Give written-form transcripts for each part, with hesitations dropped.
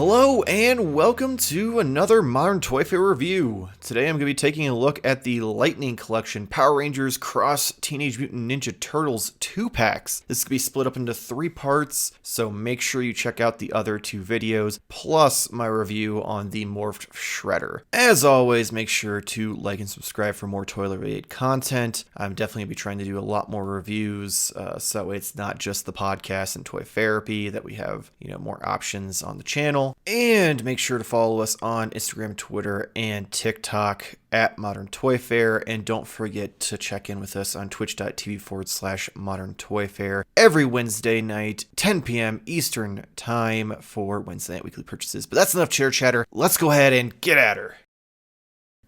Hello and welcome to another Modern Toy Fair review. Today I'm going to be taking a look at the Lightning Collection Power Rangers Cross Teenage Mutant Ninja Turtles 2-packs. This is going to be split up into 3 parts, so make sure you check out the other 2 videos, plus my review on the Morphed Shredder. As always, make sure to like and subscribe for more toy-related content. I'm definitely going to be trying to do a lot more reviews, so that way it's not just the podcast and toy therapy, that we have, more options on the channel. And make sure to follow us on Instagram, Twitter, and TikTok at Modern Toy Fair. And don't forget to check in with us on twitch.tv/Modern Toy Fair every Wednesday night, 10 p.m. Eastern Time for Wednesday night weekly purchases. But that's enough chair chatter. Let's go ahead and get at her.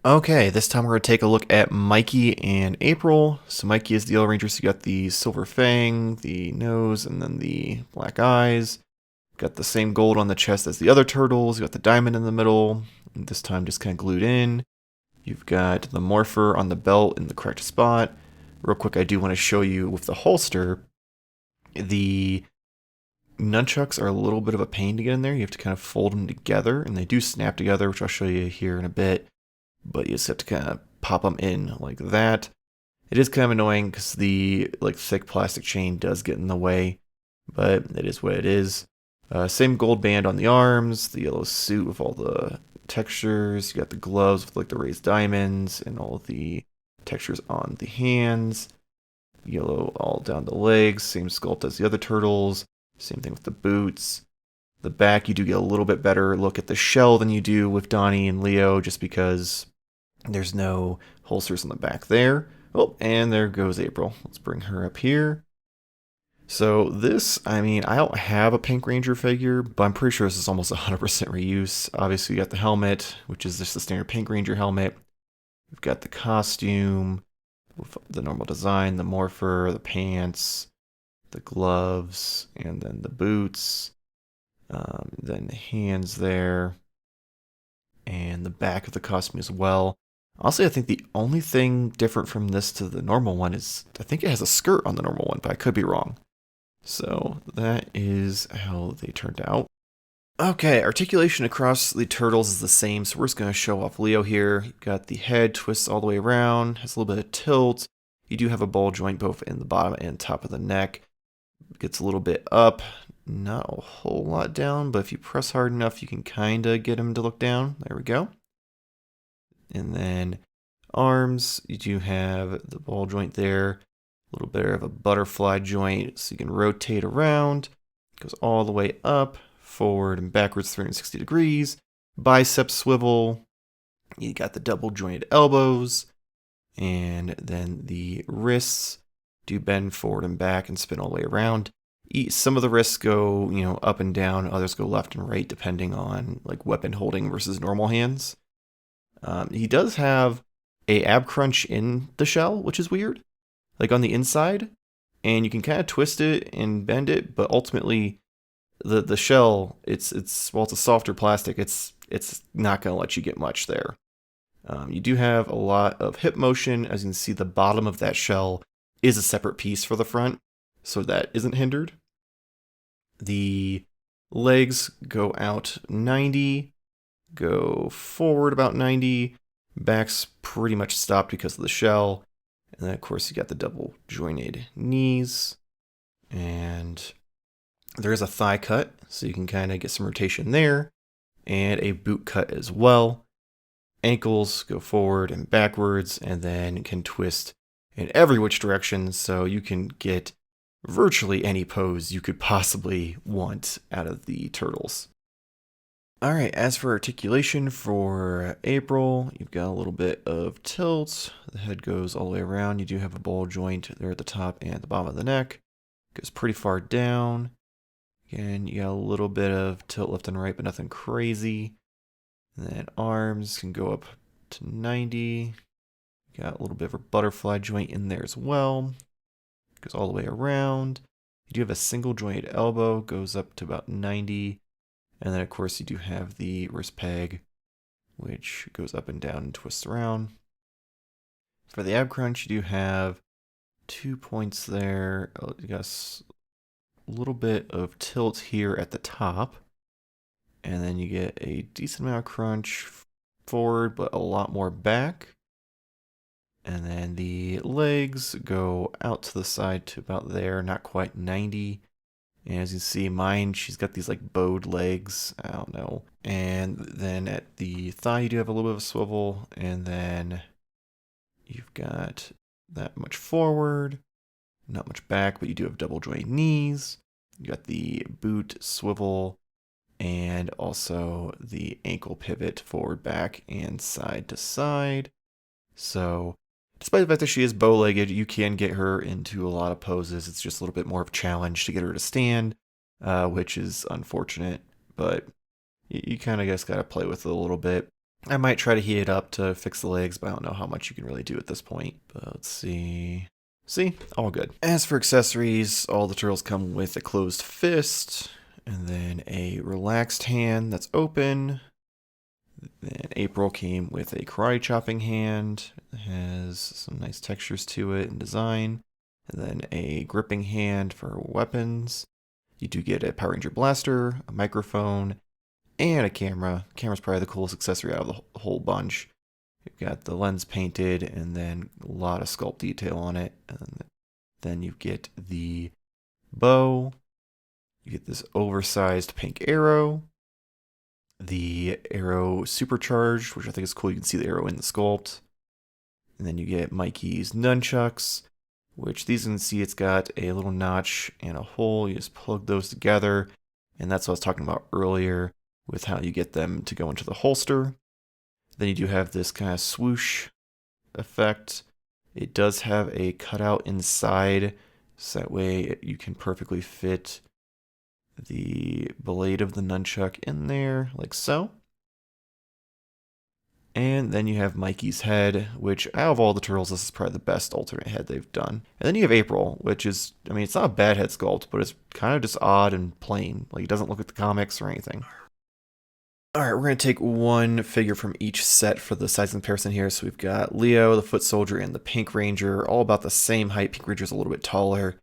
Okay, this time we're going to take a look at Mikey and April. So Mikey is the Yellow Ranger, so you got the silver fang, the nose, and then the black eyes. Got the same gold on the chest as the other turtles. You got the diamond in the middle, and this time just kind of glued in. You've got the morpher on the belt in the correct spot. Real quick, I do want to show you with the holster, the nunchucks are a little bit of a pain to get in there. You have to kind of fold them together, and they do snap together, which I'll show you here in a bit. But you just have to kind of pop them in like that. It is kind of annoying because the thick plastic chain does get in the way, but it is what it is. Same gold band on the arms, the yellow suit with all the textures. You got the gloves with the raised diamonds and all the textures on the hands. Yellow all down the legs, same sculpt as the other turtles. Same thing with the boots. The back, you do get a little bit better look at the shell than you do with Donnie and Leo, just because there's no holsters on the back there. Oh, and there goes April. Let's bring her up here. So this, I don't have a Pink Ranger figure, but I'm pretty sure this is almost 100% reuse. Obviously, you got the helmet, which is just the standard Pink Ranger helmet. We've got the costume, with the normal design, the morpher, the pants, the gloves, and then the boots. Then the hands there, and the back of the costume as well. Honestly, I think the only thing different from this to the normal one is, I think it has a skirt on the normal one, but I could be wrong. So that is how they turned out. Okay, articulation across the turtles is the same, so we're just going to show off Leo here. You've got the head twists all the way around, has a little bit of tilt. You do have a ball joint both in the bottom and top of the neck. Gets a little bit up, not a whole lot down, but if you press hard enough, you can kind of get him to look down. There we go. And then arms, you do have the ball joint there. A little bit of a butterfly joint, so you can rotate around. It goes all the way up, forward and backwards 360 degrees. Bicep swivel. You got the double jointed elbows. And then the wrists do bend forward and back and spin all the way around. Some of the wrists go, up and down. Others go left and right, depending on weapon holding versus normal hands. He does have a ab crunch in the shell, which is weird. On the inside, and you can kind of twist it and bend it, but ultimately the shell, it's a softer plastic, it's not going to let you get much there. You do have a lot of hip motion. As you can see, the bottom of that shell is a separate piece for the front, so that isn't hindered. The legs go out 90, go forward about 90, back's pretty much stopped because of the shell. And then, of course, you got the double jointed knees. And there is a thigh cut, so you can kind of get some rotation there. And a boot cut as well. Ankles go forward and backwards, and then can twist in every which direction, so you can get virtually any pose you could possibly want out of the turtles. Alright, as for articulation for April, you've got a little bit of tilt. The head goes all the way around. You do have a ball joint there at the top and the bottom of the neck. Goes pretty far down. Again, you got a little bit of tilt left and right, but nothing crazy. And then arms can go up to 90. Got a little bit of a butterfly joint in there as well. Goes all the way around. You do have a single jointed elbow, goes up to about 90. And then, of course, you do have the wrist peg, which goes up and down and twists around. For the ab crunch, you do have 2 points there. You got a little bit of tilt here at the top. and then you get a decent amount of crunch forward, but a lot more back. And then the legs go out to the side to about there, not quite 90. And as you see, mine, she's got these like bowed legs. I don't know. And then at the thigh, you do have a little bit of a swivel. And then you've got that much forward, not much back, but you do have double joint knees. You got the boot swivel and also the ankle pivot forward, back, and side to side. So despite the fact that she is bow-legged, you can get her into a lot of poses. It's just a little bit more of a challenge to get her to stand, which is unfortunate, but you kind of just got to play with it a little bit. I might try to heat it up to fix the legs, but I don't know how much you can really do at this point. But let's see. See, all good. As for accessories, all the turtles come with a closed fist, and then a relaxed hand that's open. Then April came with a karate chopping hand. It has some nice textures to it and design. And then a gripping hand for weapons. You do get a Power Ranger blaster, a microphone, and a camera. The camera's probably the coolest accessory out of the whole bunch. You've got the lens painted and then a lot of sculpt detail on it. And then you get the bow. You get this oversized pink arrow. The arrow supercharged, which I think is cool. You can see the arrow in the sculpt. And then you get Mikey's nunchucks, which these you can see it's got a little notch and a hole. You just plug those together. And that's what I was talking about earlier with how you get them to go into the holster. Then you do have this kind of swoosh effect. It does have a cutout inside, so that way you can perfectly fit the blade of the nunchuck in there, like so. And then you have Mikey's head, which out of all the turtles, this is probably the best alternate head they've done. And then you have April, which is, I mean, it's not a bad head sculpt, but it's kind of just odd and plain. Like, it doesn't look like the comics or anything. Alright, we're going to take one figure from each set for the size comparison here. So we've got Leo, the Foot Soldier, and the Pink Ranger, all about the same height. Pink Ranger's a little bit taller.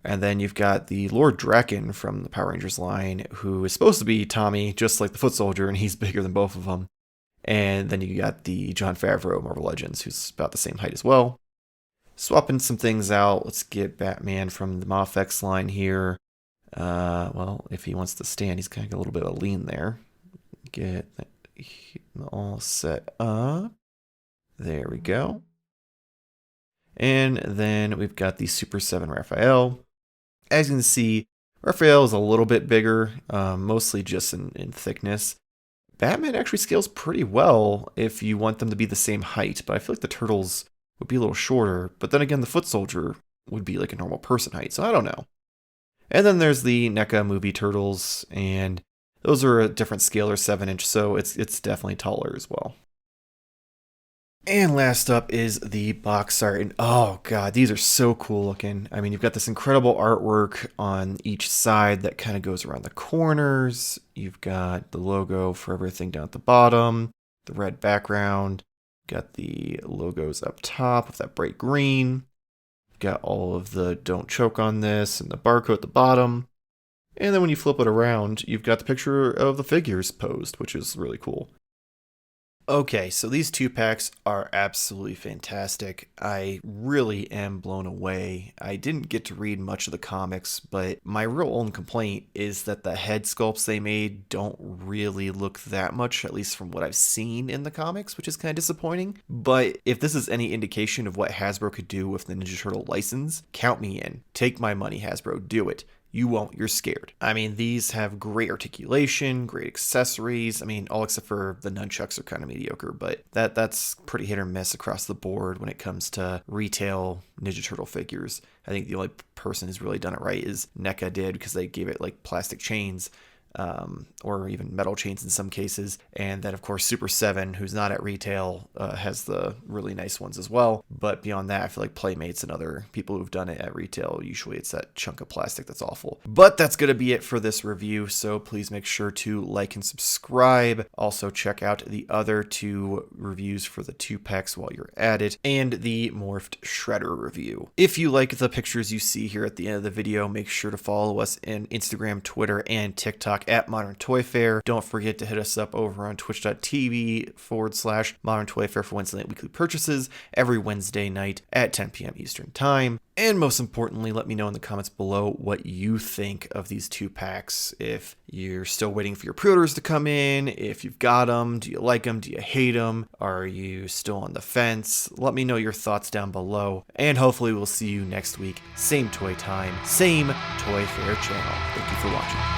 And then you've got the Lord Draken from the Power Rangers line, who is supposed to be Tommy, just like the Foot Soldier, and he's bigger than both of them. And then you got the Jon Favreau Marvel Legends, who's about the same height as well. Swapping some things out, let's get Batman from the MoFX line here. Well, if he wants to stand, he's kind of got a little bit of a lean there. Get that all set up. There we go. And then we've got the Super 7 Raphael. As you can see, Raphael is a little bit bigger, mostly just in thickness. Batman actually scales pretty well if you want them to be the same height, but I feel like the turtles would be a little shorter. But then again, the Foot Soldier would be like a normal person height, so I don't know. And then there's the NECA movie turtles, and those are a different scale, or 7-inch, so it's definitely taller as well. And last up is the box art, and oh god, these are so cool looking. I mean, you've got this incredible artwork on each side that kind of goes around the corners. You've got the logo for everything down at the bottom, the red background. Got the logos up top with that bright green. Got all of the don't choke on this and the barcode at the bottom. And then when you flip it around, you've got the picture of the figures posed, which is really cool. Okay, so these 2-packs are absolutely fantastic. I really am blown away. I didn't get to read much of the comics, but my real only complaint is that the head sculpts they made don't really look that much, at least from what I've seen in the comics, which is kind of disappointing. But if this is any indication of what Hasbro could do with the Ninja Turtle license, count me in. Take my money, Hasbro. Do it. You won't, you're scared. I mean, these have great articulation, great accessories. I mean, all except for the nunchucks are kind of mediocre, but that's pretty hit or miss across the board when it comes to retail Ninja Turtle figures. I think the only person who's really done it right is NECA did, because they gave it like plastic chains. Or even metal chains in some cases. And then, of course, Super 7, who's not at retail, has the really nice ones as well. But beyond that, I feel like Playmates and other people who've done it at retail, usually it's that chunk of plastic that's awful. But that's going to be it for this review, so please make sure to like and subscribe. Also, check out the other 2 reviews for the 2-packs while you're at it, and the Morphed Shredder review. If you like the pictures you see here at the end of the video, make sure to follow us on Instagram, Twitter, and TikTok stock at Modern Toy Fair. Don't forget to hit us up over on twitch.tv/Modern Toy Fair for Wednesday night weekly purchases every Wednesday night at 10 p.m. Eastern Time. And most importantly, let me know in the comments below what you think of these 2-packs. If you're still waiting for your pre-orders to come in, if you've got them, do you like them, do you hate them, are you still on the fence? Let me know your thoughts down below, and hopefully we'll see you next week. Same toy time, same Toy Fair channel. Thank you for watching.